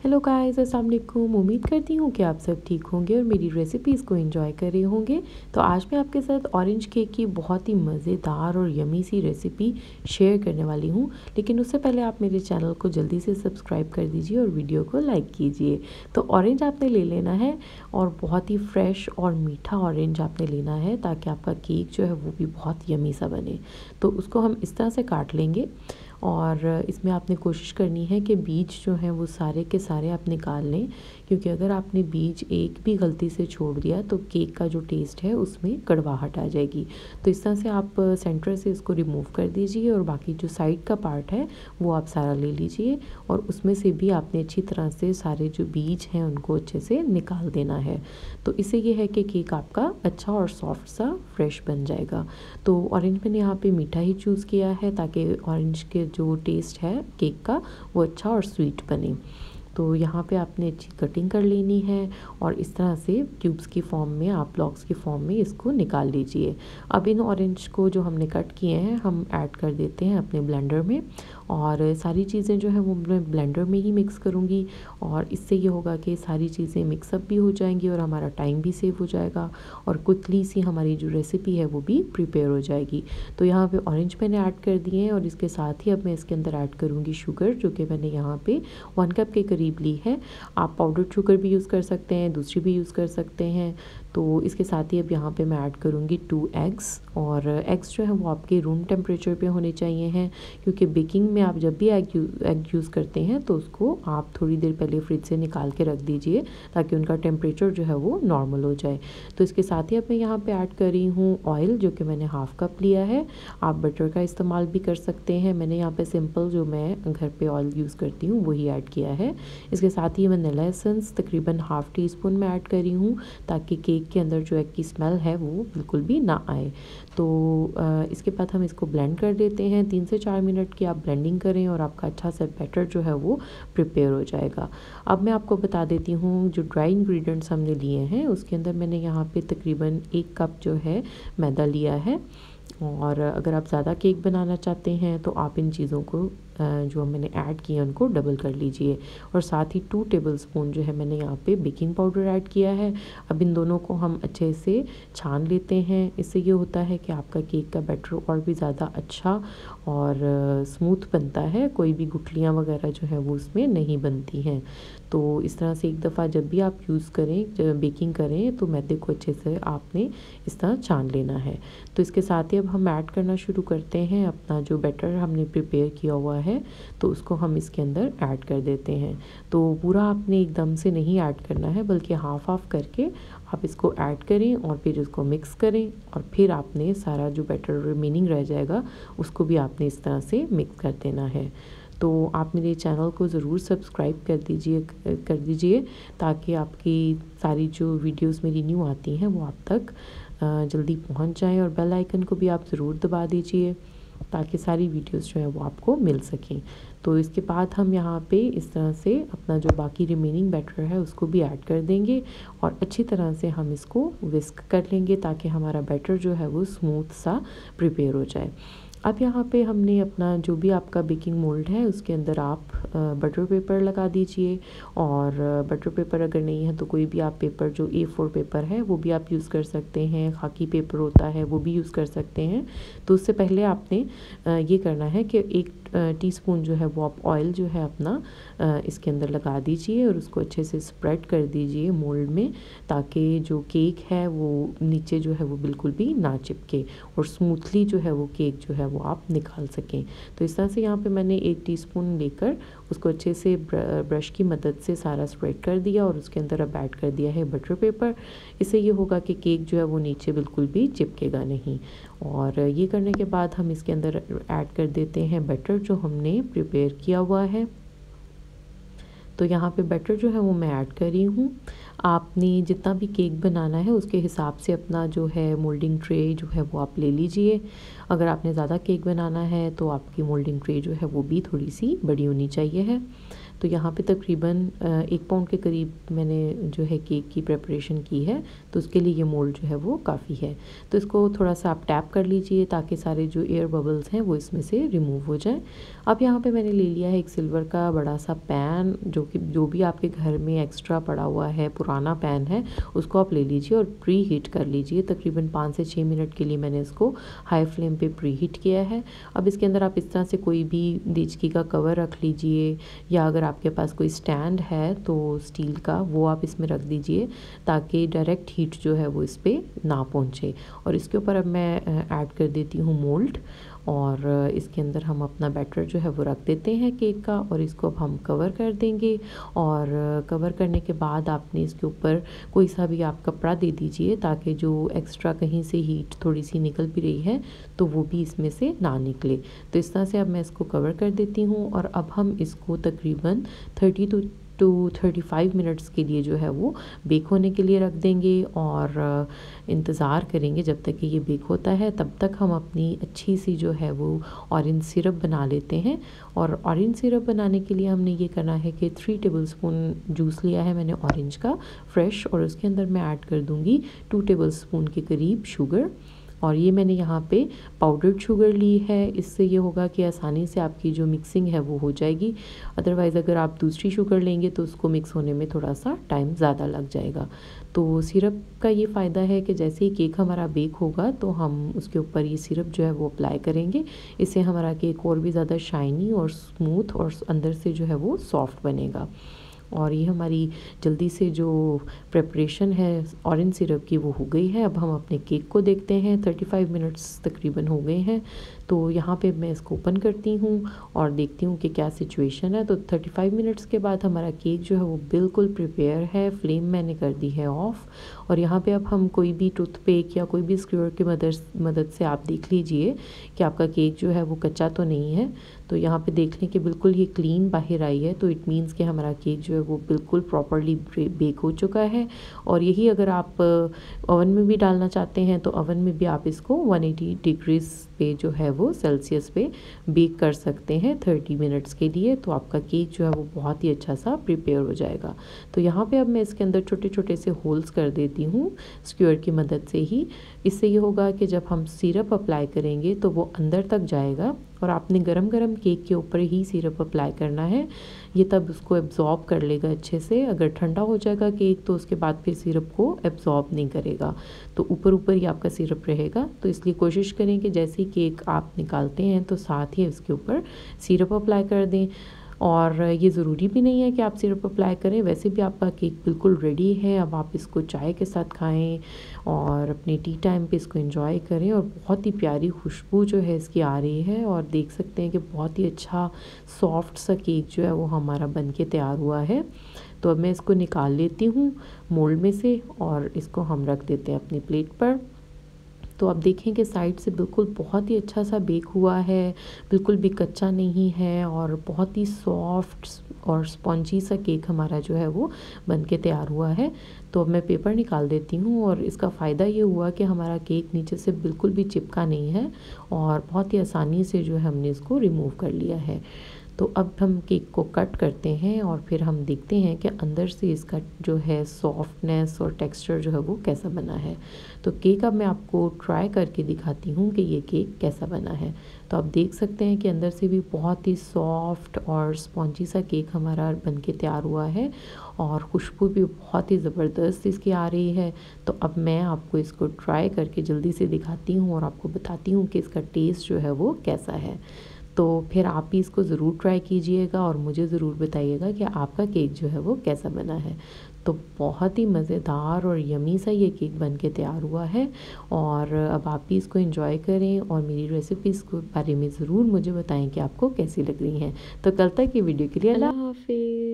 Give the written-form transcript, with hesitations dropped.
Hello guys, अस्सलाम वालेकुम। उम्मीद करती हूँ कि आप सब ठीक होंगे और मेरी रेसिपीज़ को एंजॉय कर रहे होंगे। तो आज मैं आपके साथ ऑरेंज केक की बहुत ही मज़ेदार और यमी सी रेसिपी शेयर करने वाली हूँ। लेकिन उससे पहले आप मेरे चैनल को जल्दी से सब्सक्राइब कर दीजिए और वीडियो को लाइक कीजिए। तो ऑरेंज आपने ले लेना है और बहुत ही फ्रेश और मीठा ऑरेंज आपने लेना है ताकि आपका केक जो है वो भी बहुत यमी सा बने। तो उसको हम इस तरह से काट लेंगे और इसमें आपने कोशिश करनी है कि बीज जो हैं वो सारे के सारे आप निकाल लें, क्योंकि अगर आपने बीज एक भी गलती से छोड़ दिया तो केक का जो टेस्ट है उसमें कड़वाहट आ जाएगी। तो इस तरह से आप सेंटर से इसको रिमूव कर दीजिए और बाकी जो साइड का पार्ट है वो आप सारा ले लीजिए और उसमें से भी आपने अच्छी तरह से सारे जो बीज हैं उनको अच्छे से निकाल देना है। तो इससे ये है कि केक आपका अच्छा और सॉफ्ट सा फ्रेश बन जाएगा। तो ऑरेंज मैंने यहाँ पे मीठा ही चूज़ किया है ताकि ऑरेंज के जो टेस्ट है केक का वो अच्छा और स्वीट बने। तो यहाँ पे आपने अच्छी कटिंग कर लेनी है और इस तरह से क्यूब्स की फॉर्म में, आप ब्लॉक्स की फॉर्म में इसको निकाल लीजिए। अब इन ऑरेंज को जो हमने कट किए हैं हम ऐड कर देते हैं अपने ब्लेंडर में और सारी चीज़ें जो है वो मैं ब्लेंडर में ही मिक्स करूँगी और इससे ये होगा कि सारी चीज़ें मिक्सअप भी हो जाएंगी और हमारा टाइम भी सेव हो जाएगा और क्विकली सी हमारी जो रेसिपी है वो भी प्रिपेयर हो जाएगी। तो यहाँ पे ऑरेंज मैंने ऐड कर दिए हैं और इसके साथ ही अब मैं इसके अंदर ऐड करूँगी शुगर, जो कि मैंने यहाँ पे 1 कप के करीब ली है। आप पाउडर्ड शुगर भी यूज़ कर सकते हैं, दूसरी भी यूज़ कर सकते हैं। तो इसके साथ ही अब यहाँ पे मैं ऐड करूँगी 2 एग्स और एग्स जो है वो आपके रूम टेम्परेचर पे होने चाहिए हैं, क्योंकि बेकिंग में आप जब भी एग यूज़ करते हैं तो उसको आप थोड़ी देर पहले फ्रिज से निकाल के रख दीजिए ताकि उनका टेम्परेचर जो है वो नॉर्मल हो जाए। तो इसके साथ ही अब मैं यहाँ पे ऐड कर रही हूँ ऑयल, जो कि मैंने 1/2 कप लिया है। आप बटर का इस्तेमाल भी कर सकते हैं, मैंने यहाँ पे सिंपल जो मैं घर पे ऑयल यूज़ करती हूँ वही ऐड किया है। इसके साथ ही वनीला एसेंस तकरीबन 1/2 टीस्पून मैं ऐड कर रही हूँ ताकि केक के अंदर जो एग की स्मेल है वो बिल्कुल भी ना आए। तो इसके बाद हम इसको ब्लेंड कर देते हैं। 3 से 4 मिनट की आप ब्लेंडिंग करें और आपका अच्छा सा बैटर जो है वो प्रिपेयर हो जाएगा। अब मैं आपको बता देती हूँ जो ड्राई इंग्रेडिएंट्स हमने लिए हैं उसके अंदर मैंने यहाँ पे तकरीबन 1 कप जो है मैदा लिया है और अगर आप ज़्यादा केक बनाना चाहते हैं तो आप इन चीज़ों को जो मैंने ऐड किए हैं उनको डबल कर लीजिए और साथ ही 2 टेबलस्पून जो है मैंने यहाँ पे बेकिंग पाउडर ऐड किया है। अब इन दोनों को हम अच्छे से छान लेते हैं। इससे ये होता है कि आपका केक का बैटर और भी ज़्यादा अच्छा और स्मूथ बनता है, कोई भी गुठलियाँ वगैरह जो है वो उसमें नहीं बनती हैं। तो इस तरह से एक दफ़ा जब भी आप यूज़ करें, जब बेकिंग करें तो मैदे को अच्छे से आपने इस तरह छान लेना है। तो इसके साथ ही अब हम ऐड करना शुरू करते हैं अपना जो बैटर हमने प्रिपेयर किया हुआ है, तो उसको हम इसके अंदर ऐड कर देते हैं। तो पूरा आपने एकदम से नहीं ऐड करना है बल्कि हाफ हाफ करके आप इसको ऐड करें और फिर इसको मिक्स करें और फिर आपने सारा जो बैटर रिमेनिंग रह जाएगा उसको भी आपने इस तरह से मिक्स कर देना है। तो आप मेरे चैनल को ज़रूर सब्सक्राइब कर दीजिए ताकि आपकी सारी जो वीडियोस मेरी न्यू आती हैं वो आप तक जल्दी पहुंच जाएं और बेल आइकन को भी आप ज़रूर दबा दीजिए ताकि सारी वीडियोस जो है वो आपको मिल सकें। तो इसके बाद हम यहाँ पे इस तरह से अपना जो बाकी रिमेनिंग बैटर है उसको भी ऐड कर देंगे और अच्छी तरह से हम इसको विस्क कर लेंगे ताकि हमारा बैटर जो है वो स्मूथ सा प्रिपेयर हो जाए। अब यहाँ पे हमने अपना जो भी आपका बेकिंग मोल्ड है उसके अंदर आप बटर पेपर लगा दीजिए और बटर पेपर अगर नहीं है तो कोई भी आप पेपर जो A4 पेपर है वो भी आप यूज़ कर सकते हैं, खाकी पेपर होता है वो भी यूज़ कर सकते हैं। तो उससे पहले आपने ये करना है कि 1 टीस्पून जो है वो आप ऑयल जो है अपना इसके अंदर लगा दीजिए और उसको अच्छे से स्प्रेड कर दीजिए मोल्ड में ताकि जो केक है वो नीचे जो है वो बिल्कुल भी ना चिपके और स्मूथली जो है वो केक जो है वो आप निकाल सकें। तो इस तरह से यहाँ पे मैंने 1 टीस्पून लेकर उसको अच्छे से ब्रश की मदद से सारा स्प्रेड कर दिया और उसके अंदर अब ऐड कर दिया है बटर पेपर। इससे ये होगा कि केक जो है वो नीचे बिल्कुल भी चिपकेगा नहीं। और ये करने के बाद हम इसके अंदर ऐड कर देते हैं बैटर जो हमने प्रिपेयर किया हुआ है। तो यहाँ पे बैटर जो है वो मैं ऐड कर रही हूँ। आपने जितना भी केक बनाना है उसके हिसाब से अपना जो है मोल्डिंग ट्रे जो है वो आप ले लीजिए। अगर आपने ज़्यादा केक बनाना है तो आपकी मोल्डिंग ट्रे जो है वो भी थोड़ी सी बड़ी होनी चाहिए है। तो यहाँ पे तकरीबन 1 पाउंड के करीब मैंने जो है केक की प्रिपरेशन की है, तो उसके लिए ये मोल्ड जो है वो काफ़ी है। तो इसको थोड़ा सा आप टैप कर लीजिए ताकि सारे जो एयर बबल्स हैं वो इसमें से रिमूव हो जाएं। अब यहाँ पे मैंने ले लिया है एक सिल्वर का बड़ा सा पैन, जो भी आपके घर में एक्स्ट्रा पड़ा हुआ है, पुराना पैन है, उसको आप ले लीजिए और प्री हीट कर लीजिए। तकरीबन 5 से 6 मिनट के लिए मैंने इसको हाई फ्लेम पे प्री हीट किया है। अब इसके अंदर आप इस तरह से कोई भी देचकी का कवर रख लीजिए, या अगर आपके पास कोई स्टैंड है तो स्टील का, वो आप इसमें रख दीजिए ताकि डायरेक्ट हीट जो है वो इस पर ना पहुँचे। और इसके ऊपर अब मैं ऐड कर देती हूँ मोल्ड, और इसके अंदर हम अपना बैटर जो है वो रख देते हैं केक का, और इसको अब हम कवर कर देंगे। और कवर करने के बाद आपने इसके ऊपर कोई सा भी आप कपड़ा दे दीजिए ताकि जो एक्स्ट्रा कहीं से हीट थोड़ी सी निकल भी रही है तो वो भी इसमें से ना निकले। तो इस तरह से अब मैं इसको कवर कर देती हूँ, और अब हम इसको तकरीबन 30 टू 35 मिनट्स के लिए जो है वो बेक होने के लिए रख देंगे, और इंतज़ार करेंगे जब तक कि ये बेक होता है। तब तक हम अपनी अच्छी सी जो है वो ऑरेंज सिरप बना लेते हैं। और ऑरेंज सिरप बनाने के लिए हमने ये करना है कि 3 टेबलस्पून जूस लिया है मैंने ऑरेंज का फ्रेश, और उसके अंदर मैं ऐड कर दूँगी 2 टेबलस्पून के करीब शुगर। और ये मैंने यहाँ पे पाउडर्ड शुगर ली है, इससे ये होगा कि आसानी से आपकी जो मिक्सिंग है वो हो जाएगी। अदरवाइज़ अगर आप दूसरी शुगर लेंगे तो उसको मिक्स होने में थोड़ा सा टाइम ज़्यादा लग जाएगा। तो सिरप का ये फ़ायदा है कि जैसे ही केक हमारा बेक होगा तो हम उसके ऊपर ये सिरप जो है वो अप्लाई करेंगे। इससे हमारा केक और भी ज़्यादा शाइनी और स्मूथ और अंदर से जो है वो सॉफ्ट बनेगा। और ये हमारी जल्दी से जो प्रिपरेशन है ऑरेंज सिरप की वो हो गई है। अब हम अपने केक को देखते हैं। 35 मिनट्स तकरीबन हो गए हैं, तो यहाँ पे मैं इसको ओपन करती हूँ और देखती हूँ कि क्या सिचुएशन है। तो 35 मिनट्स के बाद हमारा केक जो है वो बिल्कुल प्रिपेयर है। फ्लेम मैंने कर दी है ऑफ़, और यहाँ पे अब हम कोई भी टूथपिक या कोई भी स्क्यूअर की मदद से आप देख लीजिए कि आपका केक जो है वो कच्चा तो नहीं है। तो यहाँ पे देख लें कि बिल्कुल ये क्लीन बाहर आई है, तो इट मीन्स कि हमारा केक जो है वो बिल्कुल प्रॉपरली बेक हो चुका है। और यही अगर आप ओवन में भी डालना चाहते हैं तो ओवन में भी आप इसको 180 डिग्रीज पे जो है वो सेल्सियस पे बेक कर सकते हैं 30 मिनट्स के लिए। तो आपका केक जो है वो बहुत ही अच्छा सा प्रिपेयर हो जाएगा। तो यहाँ पे अब मैं इसके अंदर छोटे छोटे से होल्स कर देती हूँ स्क्यूअर की मदद से ही। इससे ये होगा कि जब हम सिरप अप्लाई करेंगे तो वो अंदर तक जाएगा, और आपने गरम गरम केक के ऊपर ही सिरप अप्लाई करना है। ये तब उसको एब्ज़ॉर्ब कर लेगा अच्छे से। अगर ठंडा हो जाएगा केक तो उसके बाद फिर सिरप को एब्ज़ॉर्ब नहीं करेगा, तो ऊपर ऊपर ही आपका सिरप रहेगा। तो इसलिए कोशिश करें कि जैसे ही केक आप निकालते हैं तो साथ ही उसके ऊपर सिरप अप्लाई कर दें। और ये ज़रूरी भी नहीं है कि आप सिरप अप्लाई करें, वैसे भी आपका केक बिल्कुल रेडी है। अब आप इसको चाय के साथ खाएं और अपने टी टाइम पे इसको एंजॉय करें। और बहुत ही प्यारी खुशबू जो है इसकी आ रही है, और देख सकते हैं कि बहुत ही अच्छा सॉफ्ट सा केक जो है वो हमारा बन के तैयार हुआ है। तो अब मैं इसको निकाल लेती हूँ मोल्ड में से, और इसको हम रख देते हैं अपनी प्लेट पर। तो आप देखें कि साइड से बिल्कुल बहुत ही अच्छा सा बेक हुआ है, बिल्कुल भी कच्चा नहीं है, और बहुत ही सॉफ्ट और स्पॉन्जी सा केक हमारा जो है वो बन के तैयार हुआ है। तो अब मैं पेपर निकाल देती हूँ, और इसका फ़ायदा ये हुआ कि हमारा केक नीचे से बिल्कुल भी चिपका नहीं है, और बहुत ही आसानी से जो है हमने इसको रिमूव कर लिया है। तो अब हम केक को कट करते हैं और फिर हम देखते हैं कि अंदर से इसका जो है सॉफ्टनेस और टेक्सचर जो है वो कैसा बना है। तो केक अब मैं आपको ट्राई करके दिखाती हूँ कि ये केक कैसा बना है। तो आप देख सकते हैं कि अंदर से भी बहुत ही सॉफ्ट और स्पॉन्जी सा केक हमारा बन के तैयार हुआ है, और खुशबू भी बहुत ही ज़बरदस्त इसकी आ रही है। तो अब मैं आपको इसको ट्राई करके जल्दी से दिखाती हूँ और आपको बताती हूँ कि इसका टेस्ट जो है वो कैसा है। तो फिर आप भी इसको ज़रूर ट्राई कीजिएगा और मुझे ज़रूर बताइएगा कि आपका केक जो है वो कैसा बना है। तो बहुत ही मज़ेदार और यमी सा ये केक बन के तैयार हुआ है, और अब आप भी इसको एंजॉय करें और मेरी रेसिपीज़ के बारे में ज़रूर मुझे बताएं कि आपको कैसी लग रही हैं। तो कल तक की वीडियो के लिए अल्लाह हाफ़िज़।